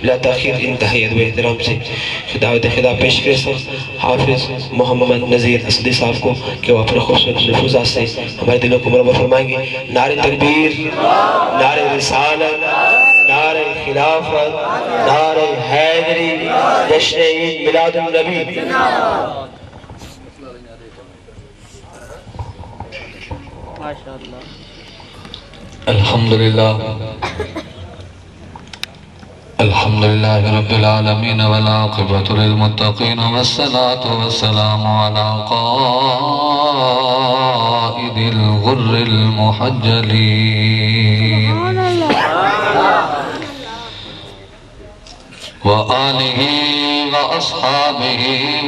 بلا تاخیر انتہائی ادب احترام سے دعوت خطاب پیش کرے سن حافظ محمد نذیر اسدی صاحب کو کہ وہ اپنے خوبصورت لفظات سے ہمارے دلوں کو منور فرمائیں گے. نعرہ تکبیر، نعرہ رسالت، نعرہ خلافت، نعرہ حیدری، جشن عید میلاد النبی. الحمدللہ رب العالمین والعاقبۃ للمتقین والصلاة والسلام علی قائد الغر المحجلین وآلہ وأصحابہ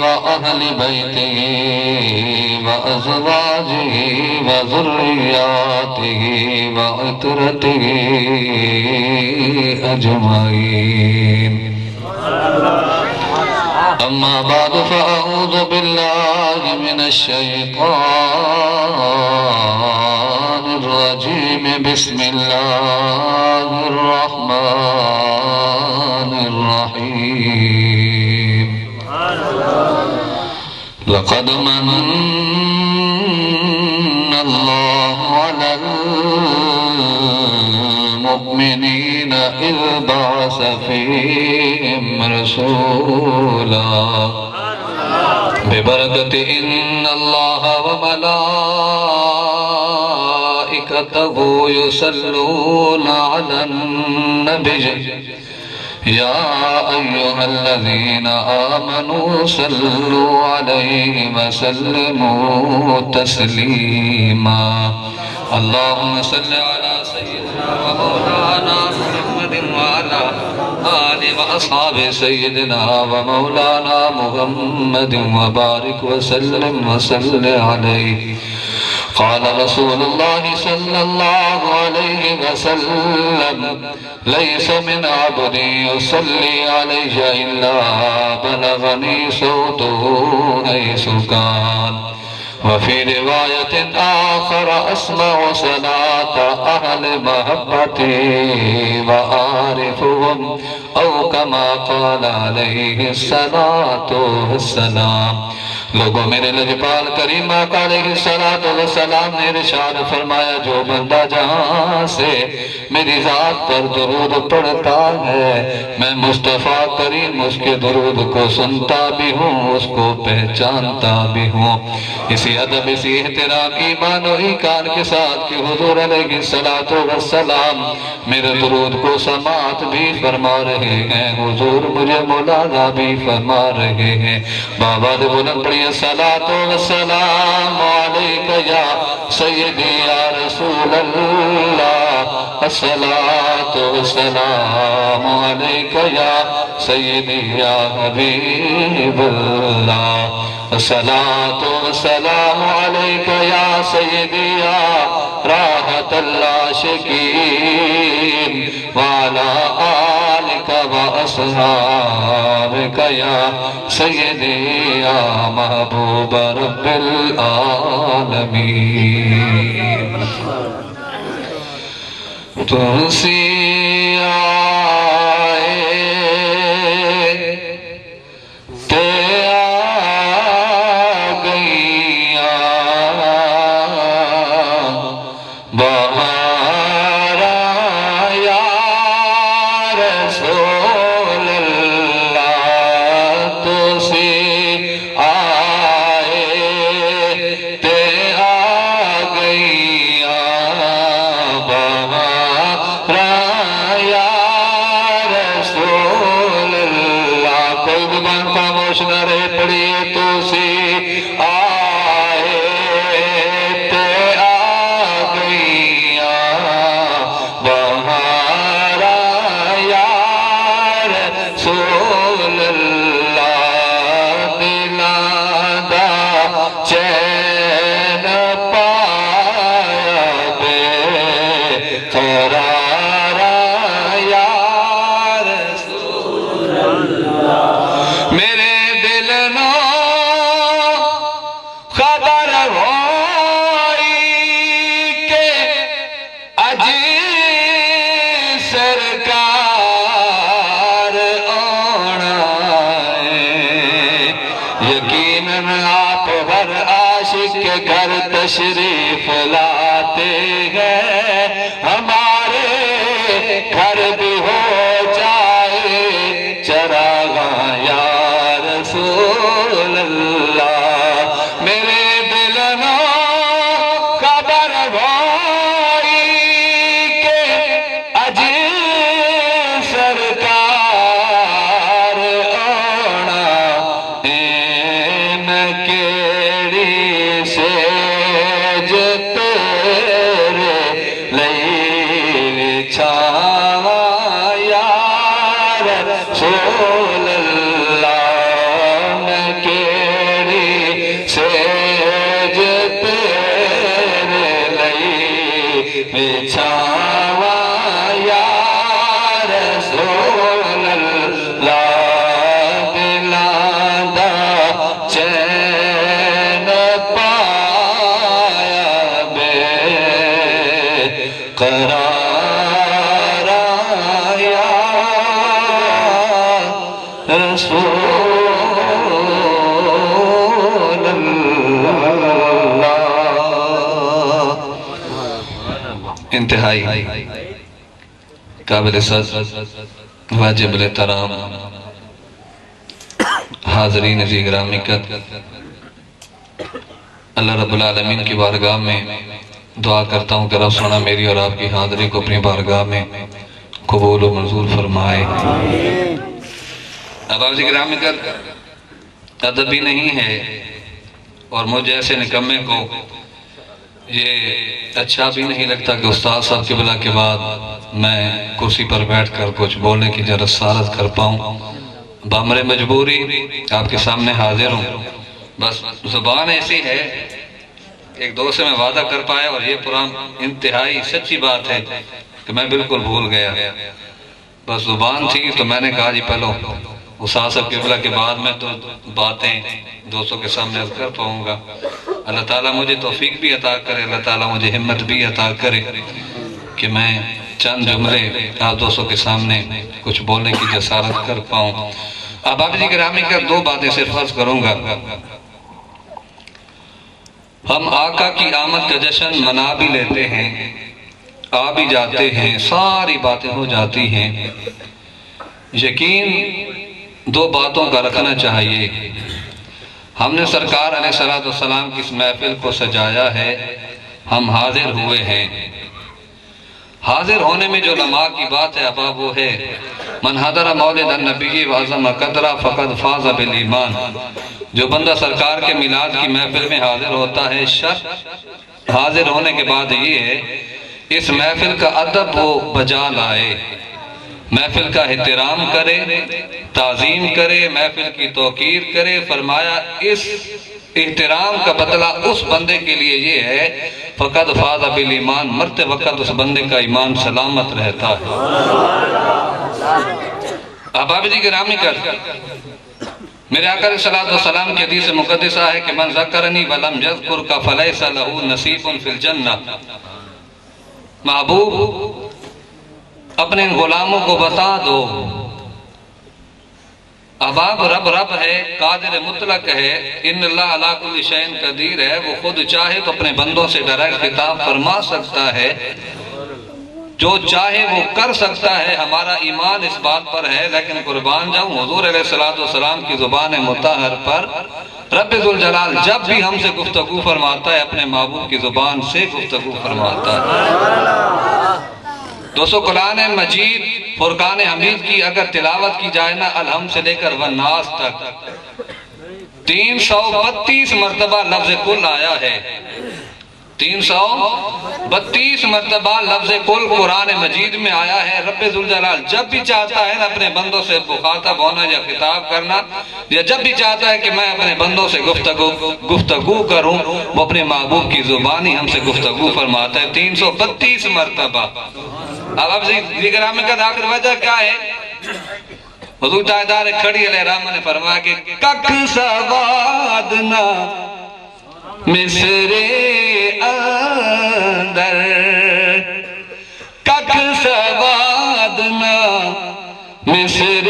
وأہل بیتہ وأزواجہ وذریاتہ وعطرتہ أجمعين. أما بعد فأعوذ بالله من الشيطان الرجيم. بسم الله الرحمن الرحيم. لقد من الله على المؤمنين إذ بعث فيهم رسولا ببركة إن الله وملائكته يصلون على النبي يا أيها الذين آمنوا صلوا عليه وسلموا تسليما. اللهم صل على سيدنا ومولانا محمد وعلى آل وأصحاب سيدنا ومولانا محمد وبارك وسلم عليه. قال رسول الله صلى الله عليه وسلم ليس من عبد يصلي علي إلا بلغني صوته حيث كان. وفي رواية آخر أسمع صلاة أهل محبتي وأعرفهم أو كما قال عليه الصلاة والسلام. لوگوں میرے لجپال کریم آقا علیہ السلام نے ارشاد فرمایا جو بندہ جہاں سے میری ذات پر درود پڑھتا ہے میں مصطفیٰ کریم اس کے درود کو سنتا بھی ہوں اس کو پہچانتا بھی ہوں. اسی ادب اسی احترام ایمان و ایقان کے ساتھ کہ حضور علیہ السلام میرے درود کو سماعت بھی فرما رہے ہیں حضور مجھے مولانا بھی فرما رہے ہیں. بابا دے بلند پڑھی الصلاة والسلام علیکہ یا سیدی یا رسول اللہ. الصلاة والسلام علیکہ یا سیدی یا حبیب اللہ. الصلاة والسلام علیکہ یا سیدی یا راحت العاشقین وعلا آلک وأصحابک یا سیدی یا محبوب رب العالمین. تجھے آئے تے آ گئیاں بہاراں یا رسول اللہ. تجھے آئے تے آ گئیاں بہاراں یا رسول اللہ. کوئی زبان خاموش نہ رہے پڑھیے. تجھے آئے تے آ گئیاں بہاراں یا رسول اللہ. دلاں دا چین پایا بے قراراں یا رسول اللہ. میرے دل نو خبر ہوئی کہ اج سرکار یقیناً آپ ہر عاشق کے گھر تشریف لاتے ہیں، ہمارے گھر بھی ہو جائے چراغاں یا رسول اللہ۔ میرے دل نو خبر ہوئی کہ اج سرکار آنا، این کیڑی سیج تیرے لئی چھاواں یا رسول اللہ، این کیڑی سیج تیرے لئی چھاواں یا رسول اللہ۔ دلاں دا چین پایا بے قرار یا رسول اللہ۔ انتہائی قابل صدر واجب الاحترام حاضرین عزیز گرامی قدر، اللہ رب العالمین کی بارگاہ میں دعا کرتا ہوں کہ رب سونا میری اور آپ کی حاضری کو اپنی بارگاہ میں قبول و منظور فرمائے۔ اب آپ عزیز گرامی قدر، ادب بھی نہیں ہے اور مجھے ایسے نکمے کو یہ اچھا بھی نہیں لگتا کہ استاد صاحب کی بلا کے بعد میں کرسی پر بیٹھ کر کچھ بولنے کی جرأت کر پاؤں۔ بامر مجبوری آپ کے سامنے حاضر ہوں، بس زبان ایسی ہے، ایک دو سے میں وعدہ کر پایا اور یہ پرام انتہائی سچی بات ہے کہ میں بالکل بھول گیا، بس زبان تھی تو میں نے کہا جی پہلو استاد صاحب کی بلا کے بعد میں تو باتیں دوستوں کے سامنے عرض کر پاؤں گا۔ اللہ تعالیٰ مجھے توفیق بھی عطا کرے، اللہ تعالیٰ مجھے ہمت بھی عطا کرے کہ میں چند جملے آپ دوستوں کے سامنے کچھ بولنے کی جسارت کر پاؤں۔ اب آپ جی گرامی کر دو باتیں صرف عرض کروں گا۔ ہم آقا کی آمد کا جشن منا بھی لیتے ہیں، آ بھی جاتے ہیں، ساری باتیں ہو جاتی ہیں، یقین دو باتوں کا رکھنا چاہیے۔ ہم نے سرکار علیہ السلام کی اس محفل کو سجایا ہے، ہم حاضر ہوئے ہیں۔ حاضر ہونے میں جو لمحہ کی بات ہے ابا وہ ہے من حضر مولد النبی وعظم قدرہ فقد فاز بالایمان۔ جو بندہ سرکار کے میلاد کی محفل میں حاضر ہوتا ہے، شرط حاضر ہونے کے بعد یہ ہے اس محفل کا ادب وہ بجا لائے، محفل کا احترام کرے، تعظیم کرے، محفل کی توقیر کرے۔ فرمایا اس احترام کا بدلہ اس بندے کے لیے یہ ہے فقد فاز بالایمان، مرتے وقت اس بندے کا ایمان سلامت رہتا ہے۔ احباب جی گرامی کر میرے آقا علیہ السلام کی حدیث مقدسہ ہے کہ من ذکرنی ولم یذکرک فلیس لہ نصیب فی الجنہ۔ محبوب اپنے ان غلاموں کو بتا دو، احباب رب ہے، قادر مطلق ہے، ان اللہ علی کل شیء قدیر ہے، وہ خود چاہے تو اپنے بندوں سے ڈائریکٹ خطاب فرما سکتا ہے، جو چاہے وہ کر سکتا ہے۔ ہمارا ایمان اس بات پر ہے، لیکن قربان جاؤں حضور علیہ السلام کی زبان مطہر پر رب ذوالجلال جب بھی ہم سے گفتگو فرماتا ہے اپنے محبوب کی زبان سے گفتگو فرماتا ہے۔ دوستو قرآن مجید فرقان حمید کی اگر تلاوت کی جائے نا الحمد سے لے کر والناس تک 332 مرتبہ لفظ کل آیا ہے، 332 مرتبہ لفظ کل قرآن مجید میں آیا ہے۔ رب ذوالجلال جب بھی چاہتا ہے نا اپنے بندوں سے مخاطب ہونا یا خطاب کرنا، یا جب بھی چاہتا ہے کہ میں اپنے بندوں سے گفتگو کروں، وہ اپنے محبوب کی زبانی ہم سے گفتگو فرماتا ہے 332 مرتبہ۔ اب گرامی کا آخر وجہ کیا ہے؟ حضور تاجدار کھڑی علیہ الرحمہ نے فرمایا کہ کک سوادنا مصر اندر، کک سوادنا مصر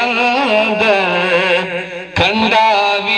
اندر، کھنڈاوی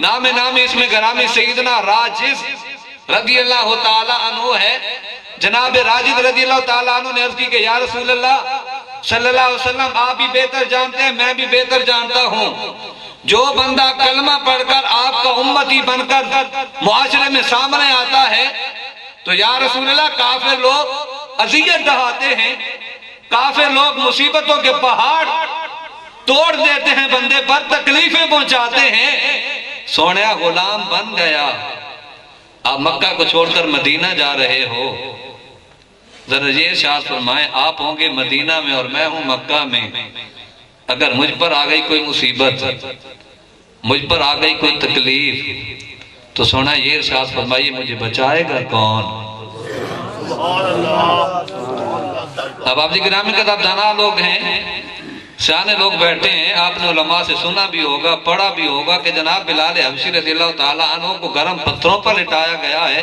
نام اس میں گرامی سیدنا راجز رضی اللہ تعالیٰ عنہ ہے۔ جناب راجد رضی اللہ تعالیٰ عنہ نے عرض کی کہ یا رسول اللہ صلی اللہ علیہ وسلم، آپ بھی بہتر جانتے ہیں، میں بھی بہتر جانتا ہوں، جو بندہ کلمہ پڑھ کر آپ کا امتی بن کر معاشرے میں سامنے آتا ہے تو یا رسول اللہ کافر لوگ اذیت ڈھاتے ہیں، کافر لوگ مصیبتوں کے پہاڑ توڑ دیتے ہیں، بندے پر تکلیفیں پہنچاتے ہیں۔ سونیا غلام بن گیا، آپ مکہ کو چھوڑ کر مدینہ جا رہے ہو، ذرا یہ ارشاد فرمائیں، آپ ہوں گے مدینہ میں اور میں ہوں مکہ میں، اگر مجھ پر آ گئی کوئی مصیبت، مجھ پر آ گئی کوئی تکلیف، تو سونا یہ ارشاد فرمائیے مجھے بچائے گا کون؟ اب آپ جی گرامی کا آپ دانا لوگ ہیں، سیانے لوگ بیٹھے ہیں، آپ نے علماء سے سنا بھی ہوگا، پڑھا بھی ہوگا کہ جناب بلال حبشی رضی اللہ تعالیٰ عنہ کو گرم پتھروں پر لٹایا گیا ہے،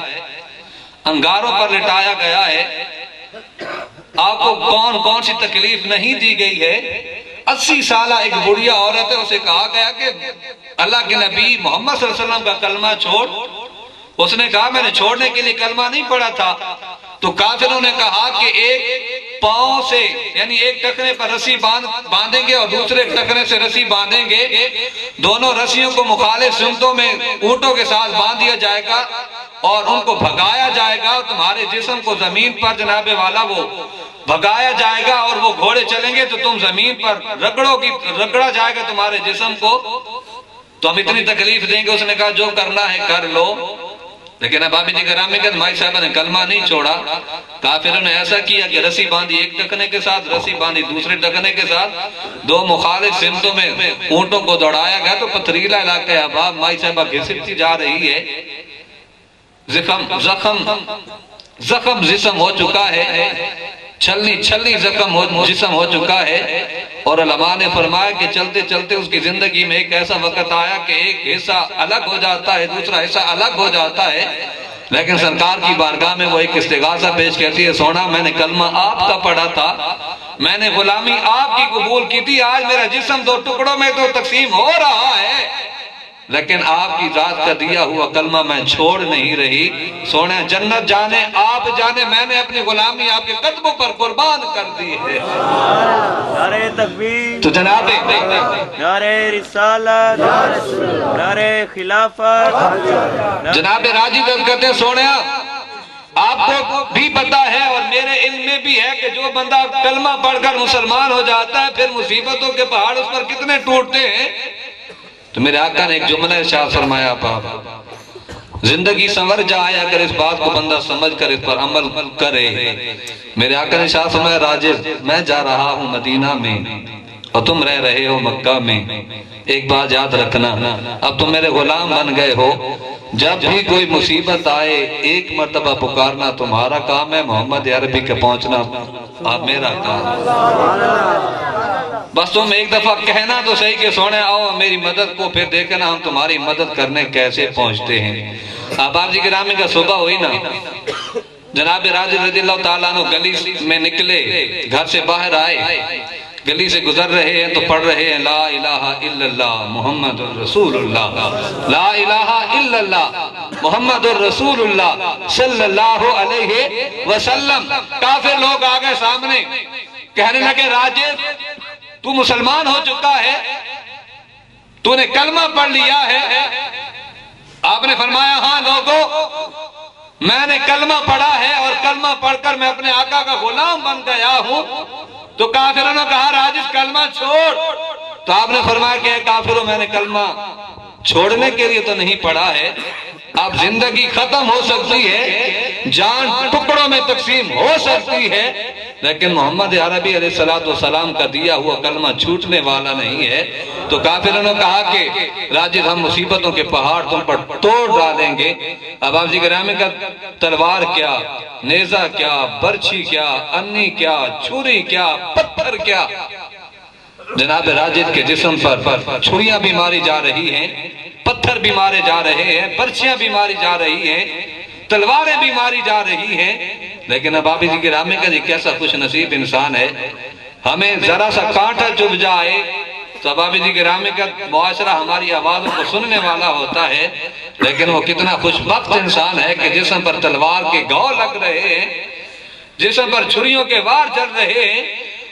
انگاروں پر لٹایا گیا ہے، آپ کو کون سی تکلیف نہیں دی گئی ہے۔ 80 سالہ ایک بڑھیا عورت ہے، اسے کہا گیا کہ اللہ کے نبی محمد صلی اللہ علیہ وسلم کا کلمہ چھوڑ، اس نے کہا میں نے چھوڑنے کے لیے کلمہ نہیں پڑھا تھا، تو کافروں نے کہا کہ ایک پاؤں سے یعنی ایک ٹکنے پر رسی باندھیں گے اور دوسرے ٹکنے سے رسی باندھیں گے، دونوں رسیوں کو مخالف سمتوں میں اونٹوں کے ساتھ باندھ دیا جائے گا اور ان کو بھگایا جائے گا، اور تمہارے جسم کو زمین پر جناب والا وہ بھگایا جائے گا، اور وہ گھوڑے چلیں گے تو تم زمین پر رگڑا جائے گا تمہارے جسم کو، تو ہم اتنی تکلیف دیں گے۔ اس نے کہا جو کرنا ہے کر لو، لیکن اب آبی جی گرامی کا مائی صاحبہ نے کلمہ نہیں چھوڑا۔ کافروں نے ایسا کیا کہ رسی باندھی ایک ٹکنے کے ساتھ، رسی باندھی دوسرے ٹکنے کے ساتھ، دو مخالف سمتوں میں اونٹوں کو دوڑایا گیا، تو پتھریلا علاقہ ہے، اب مائی صاحبہ گھسٹتی جا رہی ہے، زخم جسم ہو چکا ہے، چھلنی زخم جسم ہو چکا ہے، اور علماء نے فرمایا کہ چلتے چلتے اس کی زندگی میں ایک ایسا وقت آیا کہ ایک حصہ الگ ہو جاتا ہے، دوسرا حصہ الگ ہو جاتا ہے، لیکن سرکار کی بارگاہ میں وہ ایک استغاثہ پیش کرتی ہے، سونا میں نے کلمہ آپ کا پڑھا تھا، میں نے غلامی آپ کی قبول کی تھی، آج میرا جسم دو ٹکڑوں میں تو تقسیم ہو رہا ہے، لیکن آپ کی ذات کا دیا ہوا کلمہ میں چھوڑ نہیں رہی۔ سونے جنت جانے آپ جانے، میں نے اپنی غلامی آپ کے قدموں پر قربان کر دی ہے۔ نعرہ تکبیر، تو جناب نعرہ رسالت، نعرہ خلافت، جناب راجی دل کہتے ہیں سونے آپ کو بھی پتا ہے اور میرے علم میں بھی ہے کہ جو بندہ کلمہ پڑھ کر مسلمان ہو جاتا ہے پھر مصیبتوں کے پہاڑ اس پر کتنے ٹوٹتے ہیں۔ تو میرے آقا نے ایک جملہ ارشاد فرمایا، زندگی سنور جائے اگر اس بات کو بندہ سمجھ کر اس پر عمل کرے۔ میرے آقا نے ارشاد فرمایا، راجب میں جا رہا ہوں مدینہ میں اور تم رہ رہے ہو مکہ میں، ایک بات یاد رکھنا، اب تم میرے غلام بن گئے ہو، جب بھی کوئی مصیبت آئے ایک مرتبہ پکارنا تمہارا کام ہے، محمد عربی کے پہنچنا آپ میرا کام، بس تم ایک دفعہ کہنا تو صحیح کہ سونے آؤ میری مدد کو، پھر دیکھنا ہم تمہاری مدد کرنے کیسے پہنچتے ہیں۔ اب آپ جی گرامی کا صبح ہوئی نا، جناب راجد رضی اللہ تعالیٰ عنہ گلی میں نکلے، گھر سے باہر آئے، گلی سے گزر رہے ہیں تو پڑھ رہے ہیں لا الہ الا اللہ محمد الرسول اللہ، لا الہ الا اللہ محمد الرسول اللہ صلی اللہ علیہ وسلم۔ کافر لوگ آگئے سامنے، کہنے لگے راجد تو مسلمان ہو چکا ہے، تو نے کلمہ پڑھ لیا ہے؟ آپ نے فرمایا ہاں لوگو میں نے کلمہ پڑھا ہے اور کلمہ پڑھ کر میں اپنے آقا کا غلام بن گیا ہوں۔ تو کافروں نے کہا راجد کلمہ چھوڑ، تو آپ نے فرمایا کہ کافروں میں نے کلمہ چھوڑنے کے لیے تو نہیں پڑھا ہے، اب زندگی ختم ہو سکتی ہے، جان ٹکڑوں میں تقسیم ہو سکتی ہے، لیکن محمد عربی علیہ السلام کا دیا ہوا کلمہ چھوٹنے والا نہیں ہے۔ تو کافروں نے کہا کہ راجد ہم مصیبتوں کے پہاڑ تم پر توڑ ڈالیں گے۔ اب آپ جی گرامی کا تلوار کیا، نیزہ کیا، برچھی کیا، انی کیا، چھری کیا، پتھر کیا، جناب راجد کے جسم پر چھریاں بھی ماری جا رہی ہیں، پتھر بھی مارے جا رہے ہیں، برچیاں بھی ماری جا رہی ہیں، تلواریں بھی ماری جا رہی ہیں، لیکن اب آپ جی گرامی کا جی کیسا خوش نصیب انسان ہے، ہمیں ذرا سا کانٹا چبھ جائے تو ابابی جی گرامی کا معاشرہ ہماری آوازوں کو سننے والا ہوتا ہے، لیکن وہ کتنا خوشبخت انسان ہے کہ جسم پر تلوار کے گھاؤ لگ رہے ہیں، جسم پر چھریوں کے وار چل رہے ہیں،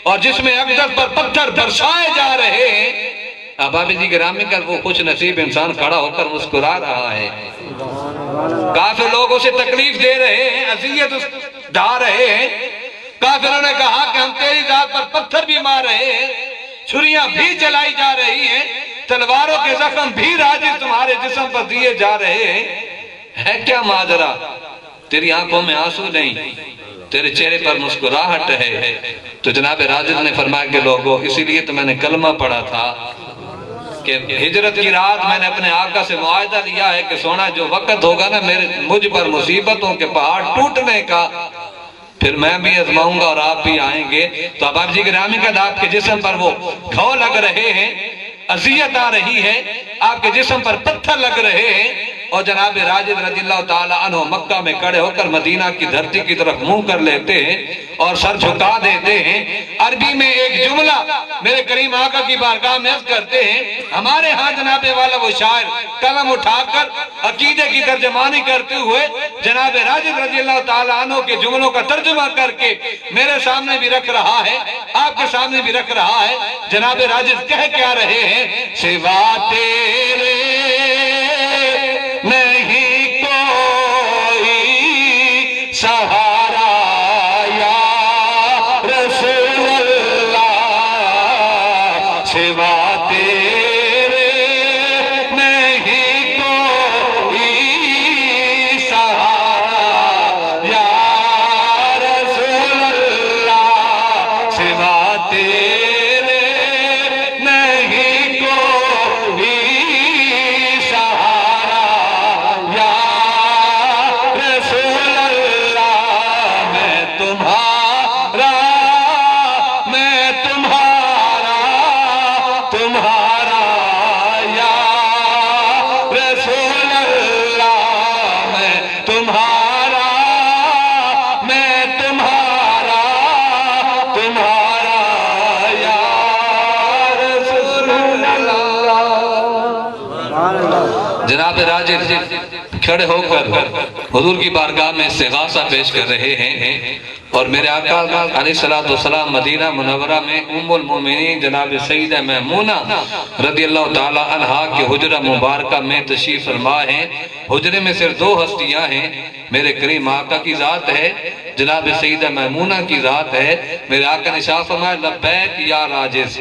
اور جس میں اقدس پر پتھر برسائے جا رہے ہیں، ابابی جی گرامی کا وہ خوش نصیب انسان کھڑا ہو کر مسکرا رہا ہے۔ کافر لوگ اسے تکلیف دے رہے ہیں، اذیت ڈھا رہے ہیں، کافروں نے کہا کہ ہم تیری ذات پر پتھر بھی مار رہے ہیں، چھریاں بھی چلائی جا رہی ہیں، تلواروں کے زخم بھی راجل تمہارے جسم پر دیے جا رہے ہیں، ہے کیا ماجرا؟ تیری آنکھوں میں آنسو نہیں، تیرے چہرے پر مسکراہٹ ہے۔ تو جناب راجل نے فرمایا کہ لوگوں، اسی لیے تو میں نے کلمہ پڑھا تھا کہ ہجرت کی رات میں نے اپنے آقا سے معاہدہ لیا ہے کہ سونا جو وقت ہوگا نا مجھ پر مصیبتوں کے پہاڑ ٹوٹنے کا، پھر میں بھی ازماؤں گا اور آپ بھی آئیں گے۔ تو ابابی جی گرامی کا آپ کے جسم پر وہ گھاؤ لگ رہے ہیں، اذیت آ رہی ہے، آپ کے جسم پر پتھر لگ رہے ہیں، اور جناب راجد رضی اللہ تعالیٰ عنہ مکہ میں کھڑے ہو کر مدینہ کی دھرتی کی طرف منہ کر لیتے ہیں اور سر جھکا دیتے ہیں۔ عربی میں ایک جملہ میرے کریم آقا کی بارگاہ میں عرض کرتے ہیں، ہمارے ہاں جناب والا وہ شاعر قلم اٹھا کر عقیدے کی ترجمانی کرتے ہوئے جناب راجد رضی اللہ تعالیٰ عنہ کے جملوں کا ترجمہ کر کے میرے سامنے بھی رکھ رہا ہے، آپ کے سامنے بھی رکھ رہا ہے۔ جناب راجد کہہ کیا رہے ہیں؟ سوا تیرے نہیں کوئی سہارا یا رسول اللہ، سوا تیرے نہیں کوئی سہارا یا رسول اللہ، سوا تیرے نہیں کوئی سہارا یا رسول اللہ، میں تمہارا یا رسول اللہ، میں تمہارا یا رسول اللہ۔ جناب راجد کھڑے ہو کر حضور کی بارگاہ میں استغاثہ پیش کر رہے ہیں، اور میرے آقا علیہ السلام مدینہ منورہ میں ام المومنین جناب سیدہ میمونہ رضی اللہ تعالی عنہا کے حجرہ مبارکہ میں تشریف فرما ہیں۔ حجرے میں صرف دو ہستیاں ہیں، میرے کریم آقا کی ذات ہے، جناب سیدہ میمونہ کی ذات ہے۔ میرے آقا نے شاہ فرمایا لبیک یا راجز،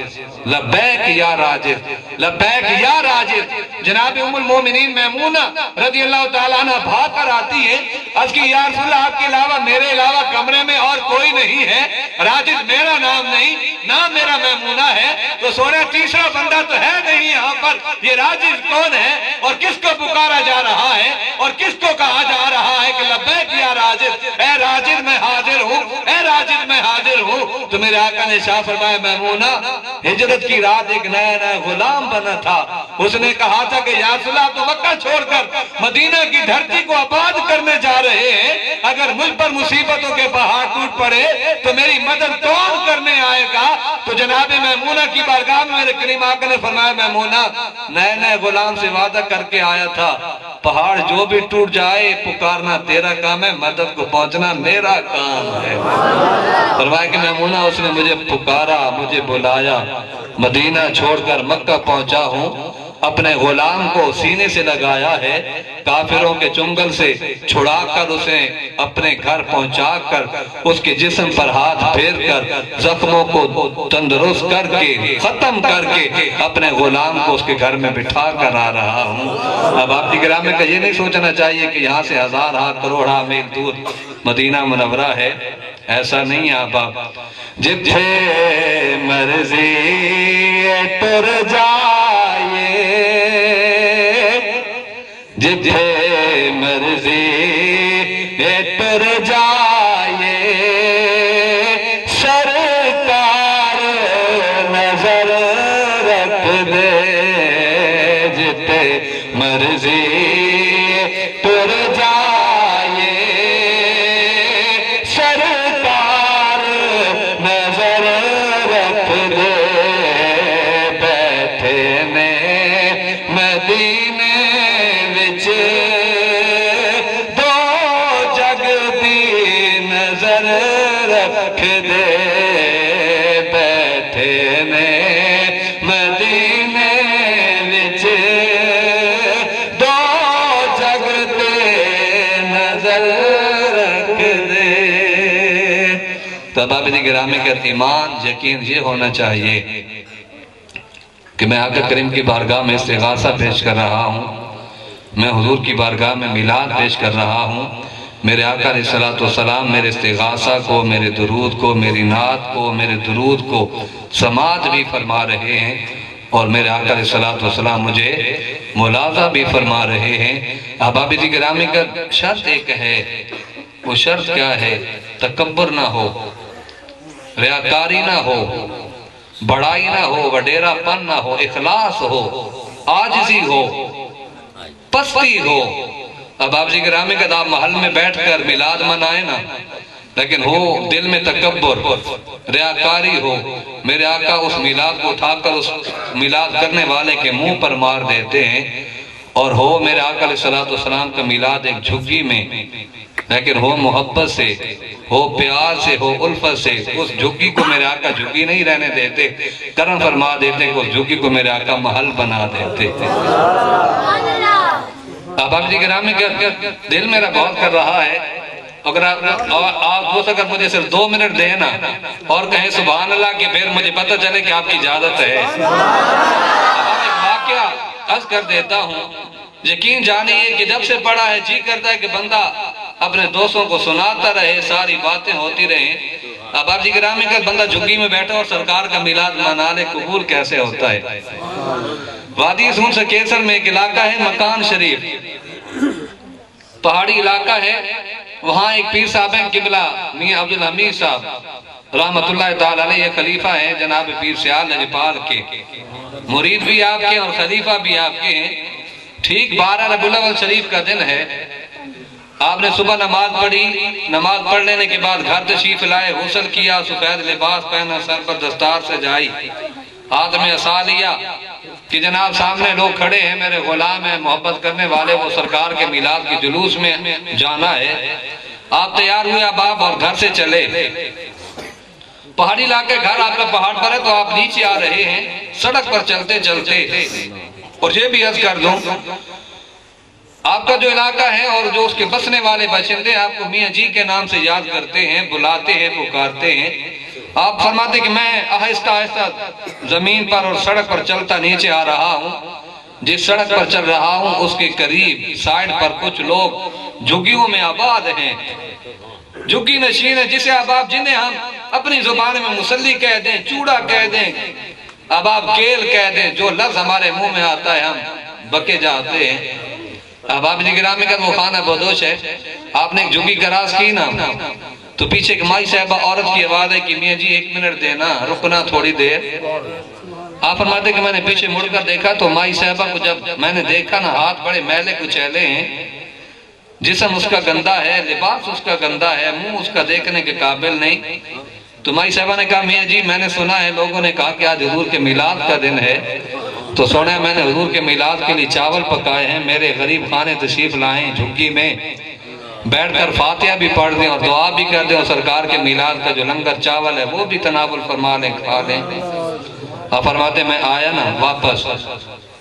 لبیک یا راجز، لبیک یا راجز۔ جناب ام المومنین میمونہ رضی اللہ تعالیٰ عنہ بھاگ کر آتی ہے، اس کی یا رسول اللہ آپ کے علاوہ میرے علاوہ کمرے میں اور کوئی نہیں ہے، راجز میرا نام نہیں، نام میرا میمونہ ہے، تو سونا تیسرا بندہ تو ہے نہیں یہاں پر، یہ راجز کون ہے اور کس کو پکارا جا رہا ہے اور کس کو کہا جا رہا ہے کہ لبیک یا راجز، اے راجز میں حاضر ہوں، اے راجز میں حاضر ہوں۔ تو میرے آقا نے شاہ فرمایا میمونہ ہجرت کی رات ایک نیا غلام بنا تھا، اس نے کہا تھا کہ یا رسول اللہ تو مکہ چھوڑ کر مدینہ کی دھرتی کو آباد کرنے جا رہے ہیں، اگر مجھ پر مصیبتوں کے پہاڑ ٹوٹ پڑے تو میری مدد کون کرنے آئے گا؟ تو جناب میمونہ کی بارگاہ میں میرے کریم آقا نے فرمایا میمونہ نئے نئے غلام سے وعدہ کر کے آیا تھا، پہاڑ جو بھی ٹوٹ جائے پکارنا تیرا کام ہے، مدد کو پہنچنا میرا کام ہے۔ فرمایا کہ میمونہ اس نے مجھے پکارا، مجھے بلایا، مدینہ چھوڑ کر مکہ پہنچا ہوں، اپنے غلام کو سینے سے لگایا ہے، کافروں کے چنگل سے چھڑا کر اسے اپنے گھر پہنچا کر اس کے جسم پر ہاتھ پھیر کر زخموں کو تندرست کر کے ختم کر کے اپنے غلام کو اس کے گھر میں بٹھا کر آ رہا ہوں۔ اب آپ کی گرامی کا یہ نہیں سوچنا چاہیے کہ یہاں سے ہزار کروڑ میل دور مدینہ منورہ ہے، ایسا نہیں ہے آپ جتھے مرضی ٹر جائے، جتھے مرضی ٹر جائے، سرکار نظر رکھ دے، جتھے مرضی ٹر جائے، سرکار نظر رکھ دے، بیٹھے نے مدینے وچ دو جگ دی نظر رکھ دے بیٹھے نے مدینے وچ دو جگ تے نظر رکھ دے۔ تو بابی دی گرامی کا ایمان یقین یہ ہونا چاہیے کہ میں آقا کریم کی بارگاہ میں استغاثہ پیش کر رہا ہوں، میں حضور کی بارگاہ میں میلاد پیش کر رہا ہوں۔ میرے آقا علیہ السلام میرے استغاثہ کو، میرے درود کو، میری نعت کو، میرے درود کو سماعت بھی فرما رہے ہیں، اور میرے آقا علیہ السلام مجھے ملاحظہ بھی فرما رہے ہیں۔ احباب دی گرامی کا شرط ایک ہے، وہ شرط کیا ہے؟ تکبر نہ ہو، ریاکاری نہ ہو، بڑائی نہ ہو، وڈیرا پن نہ ہو، اخلاص ہو، عاجزی ہو، پستی ہو۔ اب آپ جی گرامی کا آپ محل میں بیٹھ کر میلاد منائیں نا، لیکن ہو دل میں تکبر، ریاکاری ہو، میرے آقا اس میلاد کو اٹھا کر اس میلاد کرنے والے کے منہ پر مار دیتے ہیں، اور ہو میرے آقا علیہ السلام کا میلاد ایک جھگی میں، لیکن ہو محبت سے، ہو پیار سے، ہو الفت سے، اس جھگی کو میرے آقا جھگی نہیں رہنے دیتے، کرم فرما دیتے کہ اس جھگی کو میرے آقا محل بنا دیتے۔ اب آپ جی گرامی کا دل میرا بہت کر رہا ہے، اگر آپ ہو سکر مجھے صرف 2 منٹ دینا اور کہیں سبحان اللہ کہ پھر مجھے پتہ چلے کہ آپ کی اجازت ہے۔ اب ایک واقعہ عرض کر دیتا ہوں، یقین جانیے کہ جب سے پڑھا ہے جی کرتا ہے کہ بندہ اپنے دوستوں کو سناتا رہے، ساری باتیں ہوتی رہیں۔ اب آپ جی گرامی کا بندہ جھگی میں بیٹھا اور سرکار کا میلاد منانے قبول کیسے ہوتا ہے؟ وادی سون سے کیسر میں ایک علاقہ ہے مکان شریف، پہاڑی علاقہ ہے، وہاں ایک پیر صاحب ہیں قبلہ میاں عبدالحمید صاحب رحمت اللہ تعالیٰ علیہ، خلیفہ ہیں جناب پیر سیال نجپال کے، مرید بھی آپ کے اور خلیفہ بھی آپ کے ہیں۔ ٹھیک 12 ربیع الاول شریف کا دن ہے، آپ نے صبح نماز پڑھی، نماز پڑھ لینے کے بعد گھر تشریف لائے، غسل کیا، سفید لباس پہنا، سر پر دستار سجائی، ہاتھ میں عصا لیا کہ جناب سامنے لوگ کھڑے ہیں، میرے غلام ہیں، محبت کرنے والے، وہ سرکار کے میلاد کی جلوس میں جانا ہے۔ آپ تیار ہوئے احباب اور گھر سے چلے، پہاڑی علاقے گھر آپ کا پہاڑ پر ہے تو آپ نیچے آ رہے ہیں سڑک پر چلتے چلتے۔ اور یہ بھی عرض کر دوں، آپ کا جو علاقہ ہے اور جو اس کے بسنے والے باشندے آپ کو میاں جی کے نام سے یاد کرتے ہیں، بلاتے ہیں، پکارتے ہیں۔ آپ فرماتے کہ میں آہستہ آہستہ زمین پر اور سڑک پر چلتا نیچے آ رہا ہوں، جس سڑک پر چل رہا ہوں اس کے قریب سائیڈ پر کچھ لوگ جھگیوں میں آباد ہیں، جھگی نشین ہے، جسے احباب جنہیں ہم اپنی زبان میں مسلی کہہ دیں، چوڑا کہہ دیں، احباب کیل کہہ دیں، جو لفظ ہمارے منہ میں آتا ہے ہم بکے جاتے ہیں۔ احباب جی گرامی کا وہ خانہ بدوش ہے، آپ نے ایک جھگی کراس کی نا تو پیچھے ایک مائی صاحبہ عورت کی آواز ہے کہ میاں جی 1 منٹ دینا، رکنا تھوڑی دیر۔ آپ فرماتے کہ میں نے پیچھے مڑ کر دیکھا تو مائی صاحبہ کو جب میں نے دیکھا نا، ہاتھ بڑے میلے کچیلے ہیں، جسم اس کا گندہ ہے، لباس اس کا گندہ ہے، منہ اس کا دیکھنے کے قابل نہیں۔ تو مائی صاحبہ نے کہا میاں جی میں نے سنا ہے لوگوں نے کہا کہ آج حضور کے میلاد کا دن ہے، تو سونا میں نے حضور کے میلاد کے لیے چاول پکائے ہیں، میرے غریب خانے تشریف لائیں، جھگی میں بیٹھ کر فاتحہ بھی پڑھ دیں اور دعا بھی کر دیں، اور سرکار کے میلاد کا جو لنگر چاول ہے وہ بھی تناول فرما لیں، کھا لیں۔ آپ فرماتے میں آیا نا واپس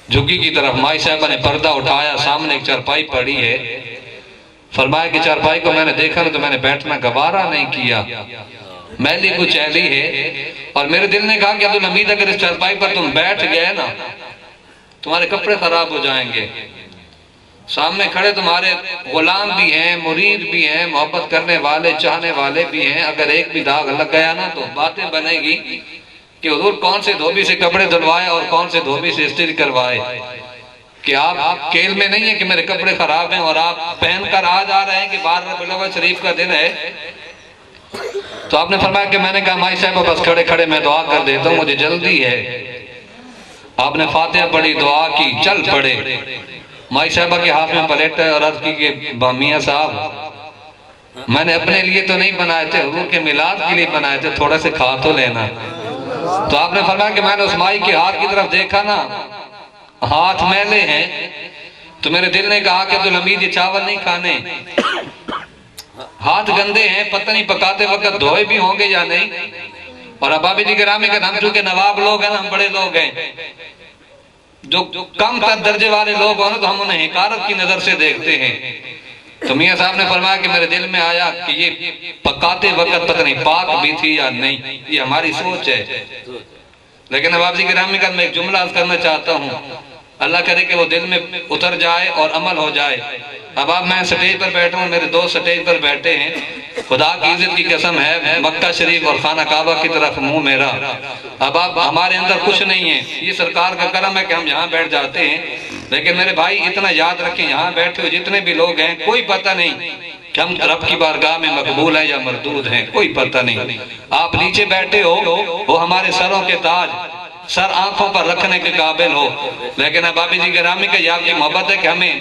جھگی کی طرف، مائی صاحبہ نے پردہ اٹھایا، سامنے ایک چارپائی پڑی ہے، فرمایا کہ چارپائی کو میں نے دیکھا نا تو میں نے بیٹھنا گوارا نہیں کیا، میلی کچھ ایلی ہے، اور میرے دل نے کہا کہ عبدالحمید اگر اس چارپائی پر تم بیٹھ گئے نا تمہارے کپڑے خراب ہو جائیں گے، سامنے کھڑے تمہارے غلام بھی ہیں، مرید بھی ہیں، محبت کرنے والے، چاہنے والے بھی ہیں، اگر ایک بھی داغ لگ گیا نا تو باتیں بنے گی کہ حضور کون سے دھوبی سے کپڑے دھلوائے اور کون سے دھوبی سے استری کروائے، کہ آپ کیل میں نہیں ہیں کہ میرے کپڑے خراب ہیں اور آپ پہن کر آج آ رہے ہیں کہ 12 ربیع الاول شریف کا دن ہے۔ تو آپ نے فرمایا کہ میں نے کہا مائی صاحبہ بس کھڑے کھڑے میں دعا کر دیتا ہوں، مجھے جلدی ہے۔ آپ نے فاتحہ پڑھی، دعا کی، چل پڑے۔ مائی صاحبہ کے ہاتھ میں پلیٹ ہے اور عرض کی کہ میاں صاحب میں نے اپنے لیے تو نہیں بنائے تھے، حضور کے میلاد کے لیے بنائے تھے، تھوڑا سے کھا تو لینا۔ تو آپ نے فرمایا کہ میں نے اس مائی کے ہاتھ کی طرف دیکھا نا، ہاتھ میلے ہیں، تو میرے دل نے کہا کہ عبدالحمید یہ چاول نہیں کھانے، ہاتھ گندے ہیں، پتہ نہیں پکاتے وقت دھوئے بھی ہوں گے یا نہیں۔ اور ابابی جی گرامی کہ ہم چونکہ نواب لوگ ہیں نا، ہم بڑے لوگ ہیں، جو کم تر درجے والے لوگ ہوں تو ہم انہیں حقارت کی نظر سے دیکھتے ہیں۔ تو میاں صاحب نے فرمایا کہ میرے دل میں آیا کہ یہ پکاتے وقت پتہ نہیں پاک بھی تھی یا نہیں، یہ ہماری سوچ ہے۔ لیکن اباب جی گرامی کا میں ایک جملہ عرض کرنا چاہتا ہوں، اللہ کرے کہ وہ دل میں اتر جائے اور عمل ہو جائے۔ اب آپ میں سٹیج پر بیٹھا ہوں، میرے دوست سٹیج پر بیٹھے ہیں، خدا کی عزت کی قسم ہے مکہ شریف اور خانہ کعبہ کی طرف منہ میرا، اب آپ ہمارے اندر کچھ نہیں ہے، یہ سرکار کا کرم ہے کہ ہم یہاں بیٹھ جاتے ہیں۔ لیکن میرے بھائی اتنا یاد رکھیں، یہاں بیٹھے ہوئے جتنے بھی لوگ ہیں کوئی پتہ نہیں کہ ہم رب کی بارگاہ میں مقبول ہیں یا مردود ہیں، کوئی پتہ نہیں۔ آپ نیچے بیٹھے ہو، وہ ہمارے سروں کے تاج، سر آنکھوں پر رکھنے کے قابل ہو، لیکن ابابی جی گرامی کا یہ آپ کی محبت ہے کہ ہمیں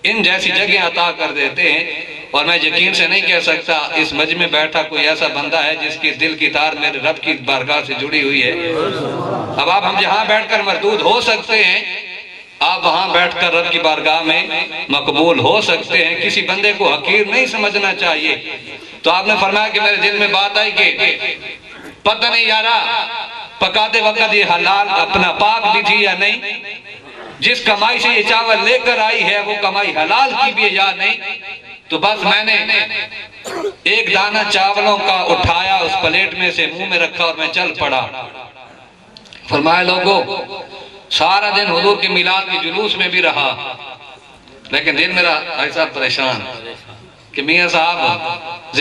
ان جیسی جگہ عطا کر دیتے ہیں۔ اور میں یقین سے نہیں کہہ سکتا اس مجمع میں بیٹھا کوئی ایسا بندہ ہے جس کی دل کی تار میرے رب کی بارگاہ سے جڑی ہوئی ہے۔ اب آپ ہم جہاں بیٹھ کر مردود ہو سکتے ہیں، آپ وہاں بیٹھ کر رب کی بارگاہ میں مقبول ہو سکتے ہیں، کسی بندے کو حقیر نہیں سمجھنا چاہیے۔ تو آپ نے فرمایا کہ میرے دل میں بات آئی کہ پتہ نہیں یارا پکاتے وقت یہ حلال اپنا پاک بھی تھی یا نہیں، جس کمائی سے یہ چاول لے کر آئی ہے وہ کمائی حلال کی بھی ہے یا نہیں۔ تو بس میں نے ایک دانہ چاولوں کا اٹھایا، اس پلیٹ میں سے منہ میں رکھا اور میں چل پڑا۔ فرمایا لوگوں سارا دن حضور کے میلاد کے جلوس میں بھی رہا، لیکن دل میرا ایسا پریشان کہ میاں صاحب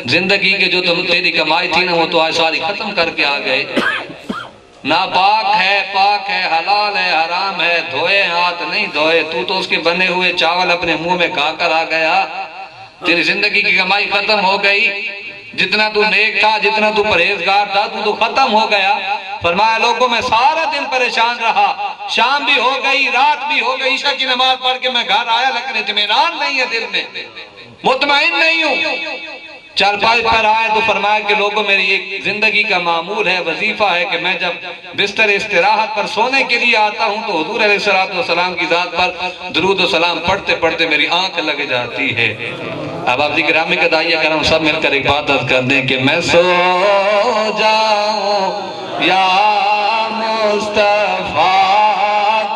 زندگی کے جو تیری کمائی تھی نا وہ تو آج ساری ختم کر کے آ گئے، ناپاک ہے، پاک ہے، حلال ہے، حرام ہے، دھوئے ہاتھ نہیں دھوئے، تو اس کے بنے ہوئے چاول اپنے منہ میں کھا کر آ گیا، تیری زندگی کی کمائی ختم ہو گئی، جتنا تو نیک تھا، جتنا تو پرہیزگار تھا تو ختم ہو گیا۔ فرمایا لوگوں میں سارا دن پریشان رہا، شام بھی ہو گئی، رات بھی ہو گئی، عشاء کی نماز پڑھ کے میں گھر آیا، لیکن اطمینان نہیں ہے دل میں، مطمئن نہیں ہوں۔ چارپائی پر آئے تو فرمایا کہ لوگوں میری ایک زندگی کا معمول ہے، وظیفہ ہے کہ میں جب بستر استراحت پر سونے کے لیے آتا ہوں تو حضور علیہ السلام کی ذات پر درود و سلام پڑھتے پڑھتے میری آنکھ لگ جاتی ہے۔ اب آپ گرامی کا داعیہ کرم سب مل کر ایک بات عرض کر دیں کہ میں سو جاؤں یا مصطفیٰ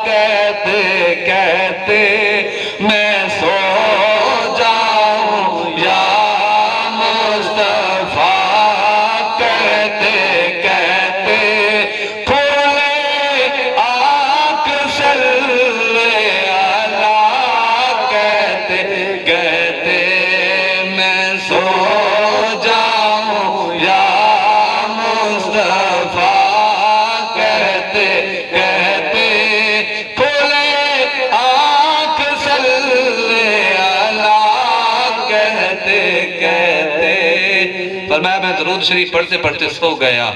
کہتے کہتے، میں سو میں درود شریف پڑھتے پڑھتے سو گیا،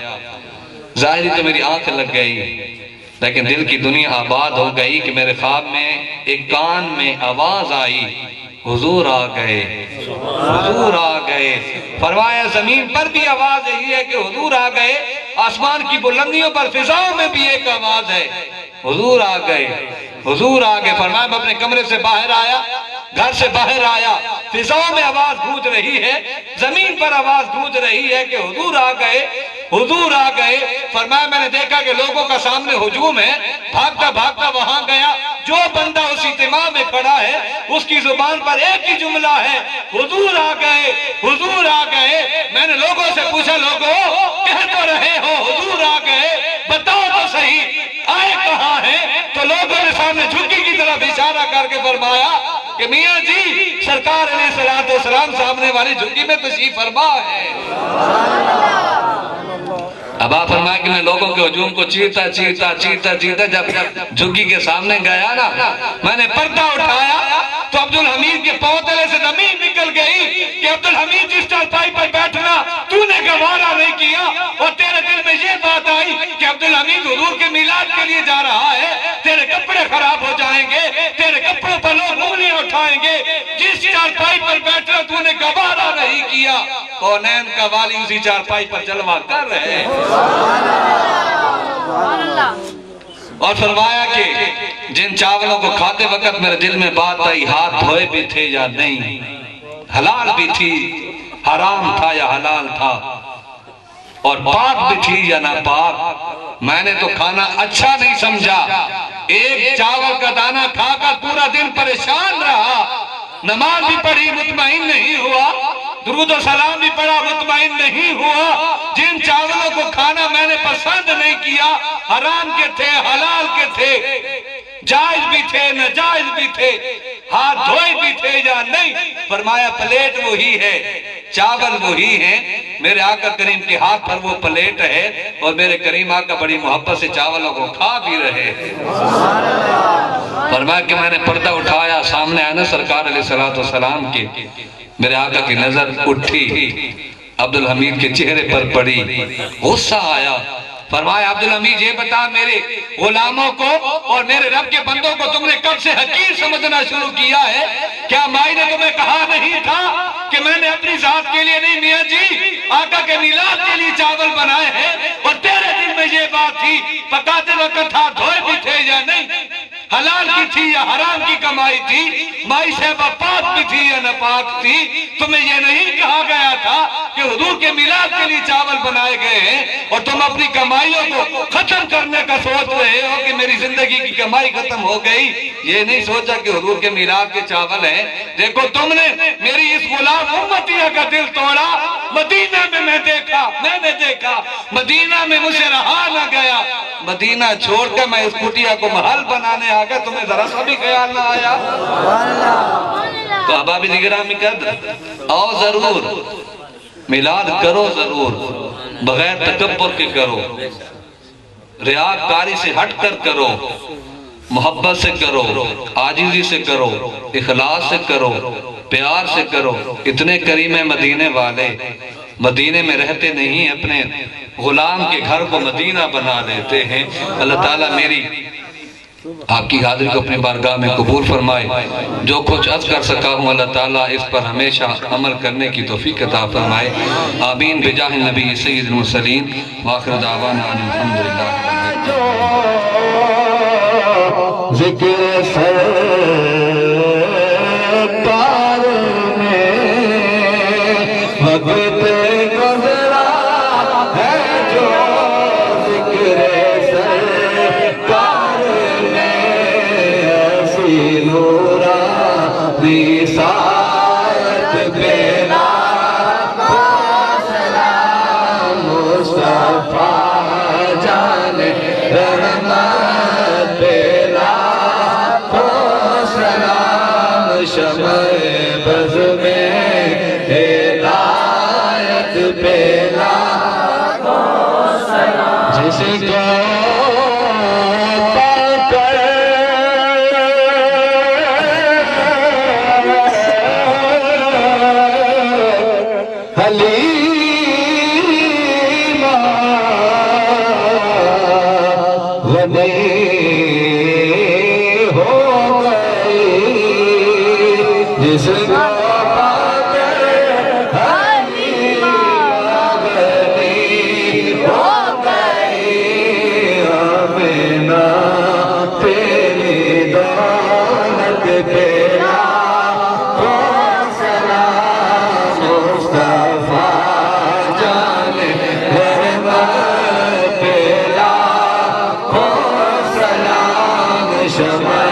ظاہری تو میری آنکھ لگ گئی، لیکن دل کی دنیا آباد ہو گئی کہ میرے خواب میں ایک کان میں آواز آئی، حضور آ گئے، حضور آ گئے۔ فرمایا زمین پر بھی آواز یہی ہے کہ حضور آ گئے، آسمان کی بلندیوں پر فضاؤں میں بھی ایک آواز ہے، حضور آ گئے، حضور آ گئے۔ فرمایا میں اپنے کمرے سے باہر آیا، گھر سے باہر آیا، فضاؤں میں آواز گونج رہی ہے، زمین پر آواز گونج رہی ہے کہ حضور آ گئے، حضور آ گئے۔ فرمایا میں نے دیکھا کہ لوگوں کا سامنے ہجوم ہے، بھاگتا بھاگتا وہاں گیا، جو بندہ اس اجتماع میں کھڑا ہے اس کی زبان پر ایک ہی جملہ ہے، حضور آ گئے، حضور آ گئے۔ میں نے لوگوں سے پوچھا لوگوں کہہ تو رہے ہو حضور آ گئے، بتاؤ تو صحیح آئے کہاں ہیں؟ تو لوگوں نے سامنے جھکی کی طرف اشارہ کر کے فرمایا کہ میاں جی سرکار علیہ السلام سامنے والی جھکی میں تشریف فرما ہے۔ اب آپ فرمایا کہ میں لوگوں کے ہجوم کو چیرتا جب جھگی کے سامنے گیا نا، میں نے پردہ اٹھایا تو عبدالحمید کے پاؤں تلے سے زمین نکل گئی کہ عبدالحمید جس چارپائی پر بیٹھنا تو نے گوارا نہیں کیا، اور تیرے دل میں یہ بات آئی کہ عبدالحمید حضور کے میلاد کے لیے جا رہا ہے، تیرے کپڑے خراب ہو جائیں گے، تیرے کپڑوں پر لوگ انگلیاں اٹھائیں گے، جس چارپائی پر بیٹھنا تو نے گوارا نہیں کیا۔ دیا، کونین کا والی اسی چارپائی پر جلوہ کر رہے ہیں۔ اور فرمایا کہ جن چاولوں کو کھاتے وقت میرے دل میں بات آئی، ہاتھ دھوئے بھی تھے یا نہیں، حلال بھی تھی، حرام تھا یا حلال تھا، اور پاک بھی تھی یا ناپاک، میں نے تو کھانا اچھا نہیں سمجھا۔ ایک چاول کا دانہ کھا کر پورا دن پریشان رہا، نماز بھی پڑھی مطمئن نہیں ہوا، درود و سلام بھی پڑھا مطمئن نہیں ہوا۔ جن چاولوں کو کھانا میں نے پسند نہیں کیا، حرام کے تھے، حلال کے تھے، جائز بھی تھے، ناجائز بھی تھے، ہاتھ دھوئے بھی تھے یا نہیں، فرمایا پلیٹ وہی ہے، چاول وہی ہیں، میرے آقا کریم کے ہاتھ پر وہ پلیٹ ہے، اور میرے کریم آقا بڑی محبت سے چاولوں کو کھا بھی رہے ہیں۔ فرمایا کہ میں نے پردہ اٹھایا، سامنے آنا سرکار علیہ السلام کے، میرے آقا کی نظر اٹھی، عبدالحمید کے چہرے پر پڑی، غصہ آیا۔ فرمایا عبدالحمید یہ بتا، میرے غلاموں کو اور میرے رب کے بندوں کو تم نے کب سے حقیر سمجھنا شروع کیا ہے؟ کیا مائی نے تمہیں کہا نہیں تھا کہ میں نے اپنی ذات کے لیے نہیں میاں جی آقا کے میلاد کے لیے چاول بنائے ہیں، اور تیرے دل میں یہ بات تھی، پکاتے وقت ہاتھ دھوئے بھی تھے یا نہیں، حلال کی تھی یا حرام کی کمائی تھی، مائی صاحبہ پاک بھی تھی یا ناپاک تھی، تمہیں یہ نہیں کہا گیا تھا کہ حضور کے میلاد کے لیے چاول بنائے گئے ہیں، اور تم اپنی کمائیوں کو ختم کرنے کا سوچ رہے ہو کہ میری زندگی کی کمائی ختم ہو گئی، یہ نہیں سوچا کہ حضور کے میلاد کے چاول ہیں۔ دیکھو تم نے میری اس غلام امتیہ کا دل توڑا، مدینہ میں میں نے دیکھا، مدینہ میں مجھے رہا نہ گیا، مدینہ چھوڑ کر میں اس کٹیا کو محل بنانے آ گیا، تمہیں ذرا سا بھی خیال نہ آیا؟ تو احباب گرامی قدر، آؤ ضرور میلاد کرو، ضرور بغیر تکبر کے کرو، ریاکاری سے ہٹ کر کرو، محبت سے کرو، عاجزی سے کرو، اخلاص سے کرو، پیار سے کرو۔ اتنے کریم ہیں مدینے والے، مدینے میں رہتے نہیں، اپنے غلام کے گھر کو مدینہ بنا دیتے ہیں۔ اللہ تعالیٰ میری آپ کی حاضری کو اپنی بارگاہ میں قبول فرمائے، جو کچھ عرض کر سکا ہوں اللہ تعالیٰ اس پر ہمیشہ عمل کرنے کی توفیق عطا فرمائے، آمین بجاہ النبی سید المرسلین، وآخر دعوانا ان الحمدللہ۔ ذکر سرکار میں وقت گزرا ہے جو، ذکر سرکار میں ایسی نورانی سایت بلا سلام مصطفیٰ جان رحمت بلا سلام، شمع بز میں ہدایت بلا جس کو پا کر حلیمہ غنی ہو گئی، جس کو پا کر حلیمہ غنی ہو گئی، آمینہ تیری دولت پہ لاکھوں سلام، مصطفیٰ جان رحمت پہ لاکھوں سلام، شمع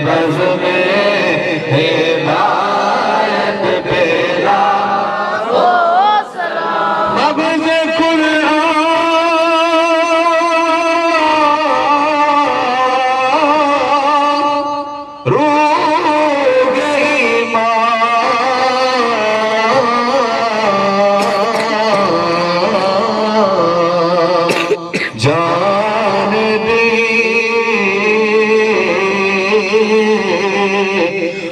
بز میں ہدایت پہ لاکھوں سلام، مغز قرآن روح ایمان جان دی،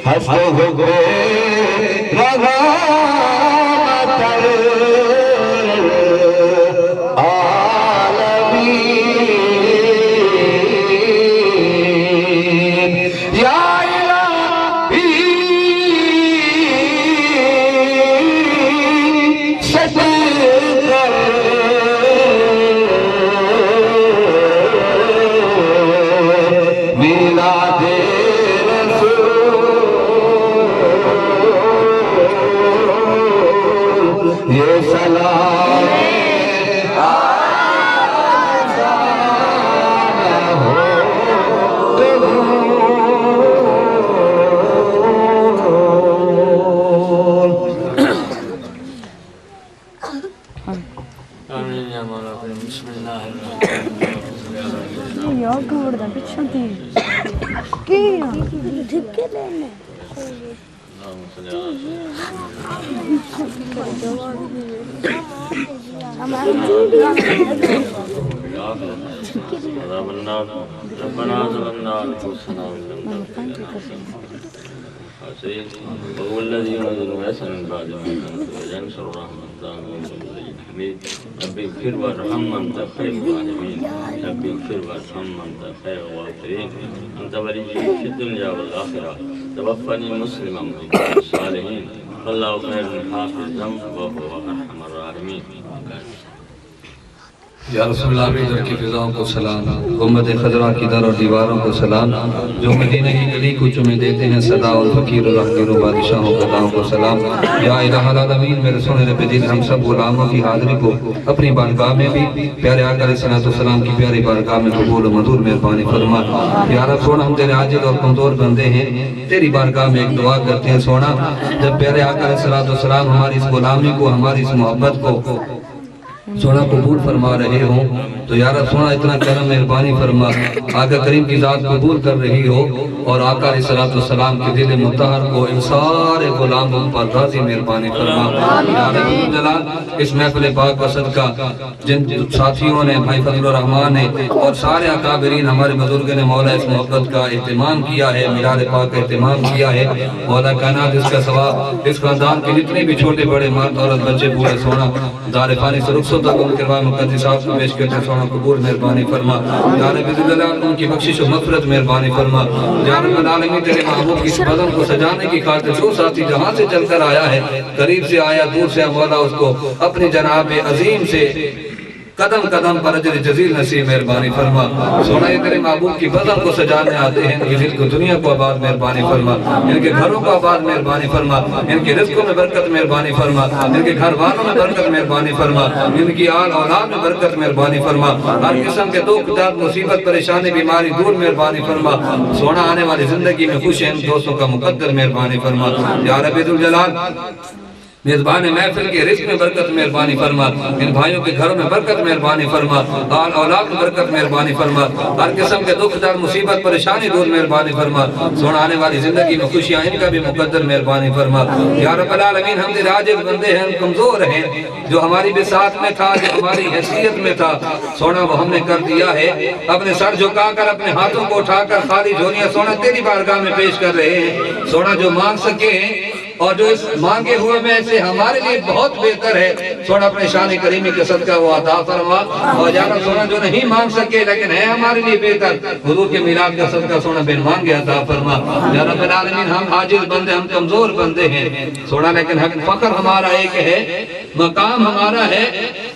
ہست ہوئے رہا مطر عالمین، یا الہی da picciotti. Che? Che lenne? ربنا ظلمنا انفسنا وهو الذي ينزل ويسأل من بعد ما ينشر رحمة حميد ربي اغفر وارحم وانت خير الراحمين ربي اغفر وارحم وانت خير الغافرين انت ولي في الدنيا والاخره توفني مسلما من الصالحين والله خير حافظا وهو ارحم الراحمين. یا رسول اللہ کی در کی فضاؤں کو سلام، امت خضرا کی در اور دیواروں کو سلام، جو مدینہ کی گلی کوچوں میں دیتے ہیں صدا الفقیر و رحقیر و بادشاہوں کا داؤں کو سلام. یا الہ العالمین میرے سونے رب دل ہم سب غلاموں کی حاضری کو اپنی بارگاہ میں بھی پیارے آقا علیہ السلام کی پیاری بارگاہ میں قبول و منظور مہربانی فرما. یا رب سونا ہم تیرے عاجز اور کمزور بندے ہیں، تیری بارگاہ میں ایک دعا کرتے ہیں سونا، جب پیارے آقا علیہ السلام ہماری اس غلامی کو، ہماری اس محبت کو سونا قبول فرما رہے ہوں تو یا رب سونا اتنا کرم مہربانی فرما، آقا کریم کی ذات قبول کر رہی ہو اور آقا علیہ السلام کے دل مطہر کو ان سارے غلاموں پر راضی مہربانی فرما. یا رب جلال اس محفل پاک و صدقہ جن ساتھیوں نے بھائی فضل الرحمان نے اور سارے اکابرین ہمارے بزرگ نے مولا اس محبت کا اہتمام کیا ہے، میلاد پاک کا اہتمام کیا ہے، مولا کائنات اس کا ثواب اس خاندان کے جتنے بھی چھوٹے بڑے مرد عورت بچے بوڑھے سونا دار فانی سے رخصت تک ان کے بعد مقدس آپ کو پیش کرتے ہیں سونا قبول مہربانی فرما. یا رب جلال ان کی بخشش و مغفرت مہربانی فرما. یا رب العالمین تیرے محبوب کی بدن کو سجانے کی خاطر جو ساتھی جہاں سے چل کر آیا ہے، قریب سے آیا دور سے مولا اس کو اپنی جناب عظیم سے قدم قدم پر اجر جزیل نصیب مہربانی فرما. سونا یہ تیرے محبوب کی بدن کو سجانے آتے ہیں، ان کی دنیا کو آباد مہربانی فرما، ان کے گھروں کو آباد مہربانی فرما، ان کے رزقوں میں برکت مہربانی فرما، ان کے گھر والوں میں برکت مہربانی فرما، ان کی آل اولاد میں برکت مہربانی فرما، ہر قسم کے دکھ درد مصیبت پریشانی بیماری دور مہربانی فرما. سونا آنے والی زندگی میں خوش ہیں دوستوں کا مقدر مہربانی فرما. یا رب ذوالجلال میزبان محفل کے رزق میں برکت مہربانی فرما، ان بھائیوں کے گھروں میں برکت مہربانی فرما، آل اولاد میں برکت مہربانی فرما، ہر قسم کے دکھ درد مصیبت پریشانی دور مہربانی فرما. سونا آنے والی زندگی میں خوشیاں ان کا بھی مقدر مہربانی فرما. یا رب العالمین ہم تیرے عاجز بندے ہیں، ہم کمزور ہیں، جو ہماری بساط میں تھا، جو ہماری حیثیت میں تھا سونا وہ ہم نے کر دیا ہے. اپنے سر جھکا کر اپنے ہاتھوں کو اٹھا کر خالی جھولیاں سونا تیری بارگاہ میں پیش کر رہے ہیں. سونا جو مانگ سکے اور جو اس مانگے ہوئے میں سے ہمارے لیے بہت بہتر ہے سونا اپنے شان کریمی کے صدقہ وہ عطا فرما. اور جانا سونا جو نہیں مانگ سکے لیکن ہے ہمارے لیے بہتر حضور کے میلاد کا صدقہ سونا بن مانگے عطا فرما. یا رب العالمین ہم عاجز بندے، ہم کمزور بندے ہیں سونا، لیکن فخر ہمارا ایک ہے، مقام ہمارا ہے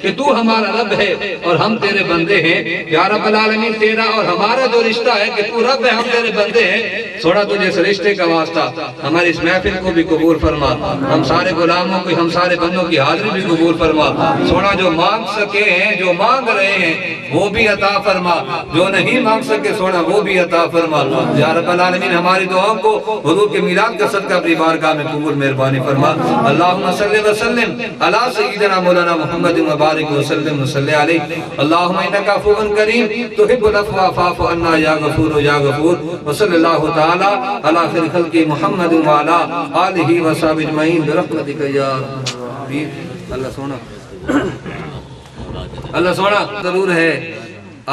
کہ تو ہمارا رب ہے اور ہم تیرے بندے ہیں. یا رب العالمین تیرا اور ہمارا جو رشتہ ہے کہ تو رب ہے ہم تیرے بندے ہیں سونا، تجھے اس رشتے کا واسطہ ہماری اس محفل کو بھی قبول فرما، ہم سارے غلاموں کو، ہم سارے بندوں کی حاضری بھی قبول فرما. سونا جو مانگ سکے ہیں، جو مانگ رہے ہیں وہ بھی عطا فرما، جو نہیں مانگ سکے سونا وہ بھی عطا فرما. یا رب العالمین ہماری دعاؤں کو حضور کے میلاد کا صدقہ اپنی بارگاہ میں قبول مہربانی فرما. اللہم صلی وسلم علی سیدنا مولانا محمد مبارک وسلم وصلی علیہ. اللہم انکا عفو کریم تحب العفو فاعف عنا یا غفور یا غفور. وصلی اللہ تعالی علی خیر خلق محمد وعلی آلہ وصحبہ اجمعین برحمتک یا رب. اللہ سونا ضرور ہے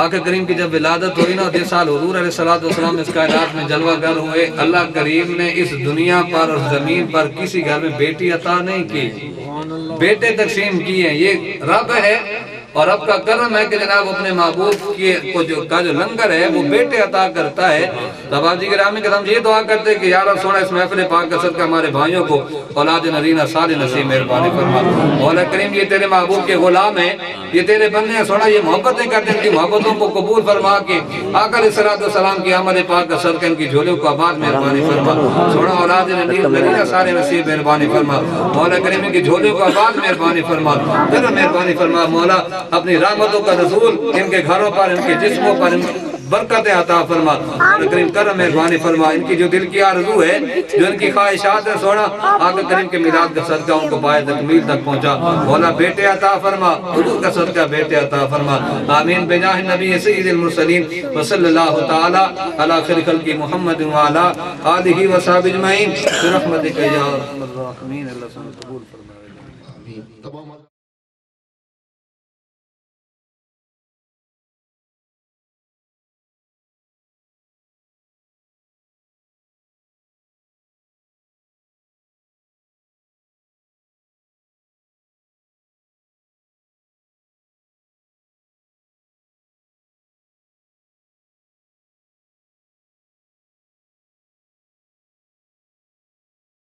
آقا کریم کی جب ولادت ہوئی نا، 10 سال حضور علیہ السلام اس کائنات میں جلوہ گر ہوئے. اللہ کریم نے اس دنیا پر اور زمین پر کسی گھر میں بیٹی عطا نہیں کی، بیٹے تقسیم کیے. یہ رب ہے اور رب کا کرم ہے کہ جناب اپنے محبوب کا جو لنگر ہے وہ بیٹے عطا کرتا ہے. تب آپ جی گرامی کے ہم یہ دعا کرتے ہیں کہ یا رب سونا اس محفل پاک کا صدقہ ہمارے بھائیوں کو اولاد نرینہ صالح نصیب مہربانی فرما. مولا کریم یہ تیرے محبوب کے غلام ہیں، یہ تیرے بندے ہیں سونا، یہ محبتیں کرتے ہیں، ان کی محبتوں کو قبول فرما کے آقا علیہ السلام کی آمد پاک کا صدقہ ان کی جھولیوں کو آباد مہربانی فرما. سونا اولاد نرینہ صالح نصیب مہربانی فرما. مولا کریم ان کی جھولیوں کو آباد مہربانی فرما، ذرا مہربانی فرما. مولا اپنی رحمتوں کا رسول ان کے گھروں پر، ان کے جسموں پر، برکتیں عطا فرما، مولا کریم کرم مہربانی فرما، ان کی جو دل کی آرزو ہے، جو ان کی خواہشات ہے سونا آقا کریم کے میلاد کا صدقہ ان کو پائے تکمیل تک پہنچا، مولا بیٹے عطا فرما، حضور کا صدقہ بیٹے عطا فرما، آمین بجاہ نبی سید المرسلین وصلی اللہ تعالی علی خیر خلق محمد وعلا آلہ وصحبہ اجمعین برحمتک یا ارحم الراحمین۔ اللہ سبحانہ قبول فرما۔